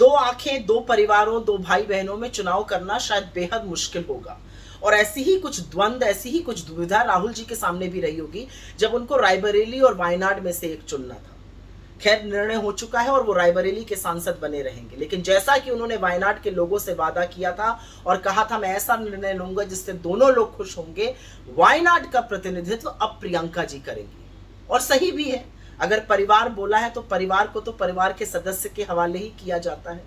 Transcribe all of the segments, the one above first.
दो आंखें, दो परिवारों, दो भाई बहनों में चुनाव करना शायद बेहद मुश्किल होगा। और ऐसी ही कुछ द्वंद, ऐसी ही कुछ दुविधा राहुल जी के सामने भी रही होगी जब उनको रायबरेली और वायनाड में से एक चुनना था। खैर, निर्णय हो चुका है और वो रायबरेली के सांसद बने रहेंगे। लेकिन जैसा कि उन्होंने वायनाड के लोगों से वादा किया था और कहा था, मैं ऐसा निर्णय लूंगा जिससे दोनों लोग खुश होंगे, वायनाड का प्रतिनिधित्व अब प्रियंका जी करेंगी। और सही भी है। अगर परिवार बोला है तो परिवार को तो परिवार के सदस्य के हवाले ही किया जाता है।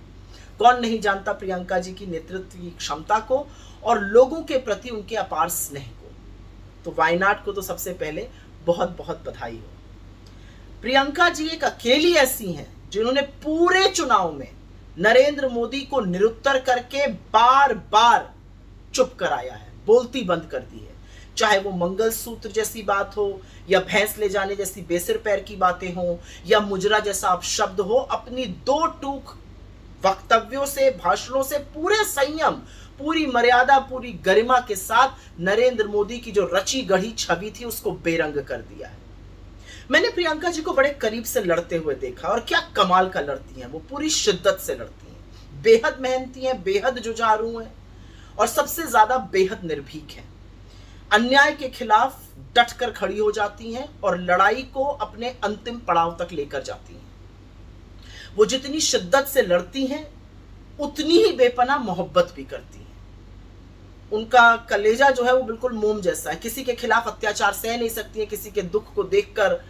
कौन नहीं जानता प्रियंका जी की नेतृत्व की क्षमता को और लोगों के प्रति उनके अपार स्नेह को। तो वायनाड को तो सबसे पहले बहुत बहुत बधाई हो। प्रियंका जी एक अकेली ऐसी हैं जिन्होंने पूरे चुनाव में नरेंद्र मोदी को निरुत्तर करके बार बार चुप कराया है, बोलती बंद कर दी है। चाहे वो मंगलसूत्र जैसी बात हो, या भैंस ले जाने जैसी बेसिर पैर की बातें हो, या मुजरा जैसा अपशब्द हो, अपनी दो टूक वक्तव्यों से, भाषणों से पूरे संयम, पूरी मर्यादा, पूरी गरिमा के साथ नरेंद्र मोदी की जो रची गढ़ी छवि थी उसको बेरंग कर दिया है। मैंने प्रियंका जी को बड़े करीब से लड़ते हुए देखा और क्या कमाल का लड़ती हैं। वो पूरी शिद्दत से लड़ती हैं, बेहद मेहनती हैं, बेहद जुझारू हैं और सबसे ज्यादा बेहद निर्भीक हैं। अन्याय के खिलाफ डटकर खड़ी हो जाती हैं और लड़ाई को अपने अंतिम पड़ाव तक लेकर जाती हैं। वो जितनी शिद्दत से लड़ती हैं उतनी ही बेपनाह मोहब्बत भी करती हैं। उनका कलेजा जो है वो बिल्कुल मोम जैसा है। किसी के खिलाफ अत्याचार सह नहीं सकती है, किसी के दुख को देखकर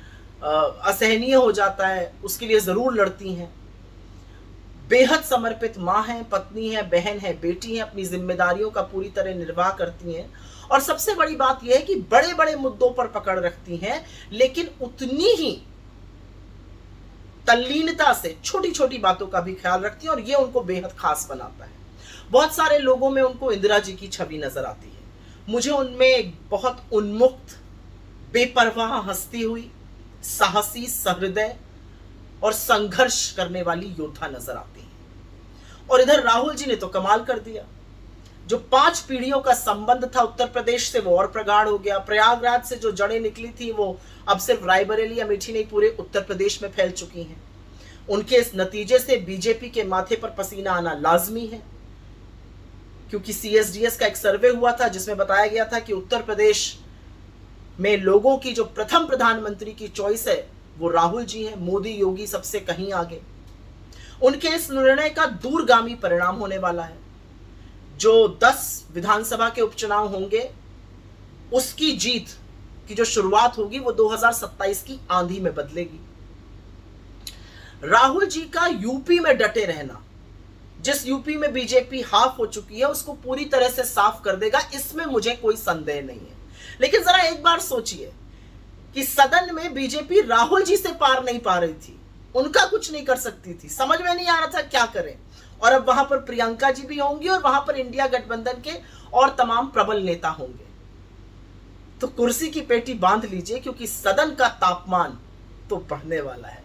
असहनीय हो जाता है, उसके लिए जरूर लड़ती हैं। बेहद समर्पित माँ हैं, पत्नी हैं, बहन हैं, बेटी हैं, अपनी जिम्मेदारियों का पूरी तरह निर्वाह करती हैं। और सबसे बड़ी बात यह है कि बड़े बड़े मुद्दों पर पकड़ रखती हैं, लेकिन उतनी ही तल्लीनता से छोटी छोटी बातों का भी ख्याल रखती हैं और ये उनको बेहद खास बनाता है। बहुत सारे लोगों में उनको इंदिरा जी की छवि नजर आती है। मुझे उनमें एक बहुत उन्मुक्त, बेपरवाह हंसती हुई, साहसी, सहृदय और संघर्ष करने वाली योद्धा नजर आती है। और इधर राहुल जी ने तो कमाल कर दिया। जो 5 पीढ़ियों का संबंध था उत्तर प्रदेश से वो और प्रगाढ़ हो गया। प्रयागराज से जो जड़ें निकली थी वो अब सिर्फ रायबरेली, अमेठी नहीं, पूरे उत्तर प्रदेश में फैल चुकी हैं। उनके इस नतीजे से बीजेपी के माथे पर पसीना आना लाजमी है, क्योंकि सीएसडीएस का एक सर्वे हुआ था जिसमें बताया गया था कि उत्तर प्रदेश में लोगों की जो प्रथम प्रधानमंत्री की चॉइस है वो राहुल जी हैं। मोदी, योगी सबसे कहीं आगे। उनके इस निर्णय का दूरगामी परिणाम होने वाला है। जो 10 विधानसभा के उपचुनाव होंगे उसकी जीत की जो शुरुआत होगी वो 2027 की आंधी में बदलेगी। राहुल जी का यूपी में डटे रहना, जिस यूपी में बीजेपी हाफ हो चुकी है, उसको पूरी तरह से साफ कर देगा, इसमें मुझे कोई संदेह नहीं है। लेकिन जरा एक बार सोचिए कि सदन में बीजेपी राहुल जी से पार नहीं पा रही थी, उनका कुछ नहीं कर सकती थी, समझ में नहीं आ रहा था क्या करें। और अब वहां पर प्रियंका जी भी होंगी और वहां पर इंडिया गठबंधन के और तमाम प्रबल नेता होंगे। तो कुर्सी की पेटी बांध लीजिए, क्योंकि सदन का तापमान तो बढ़ने वाला है।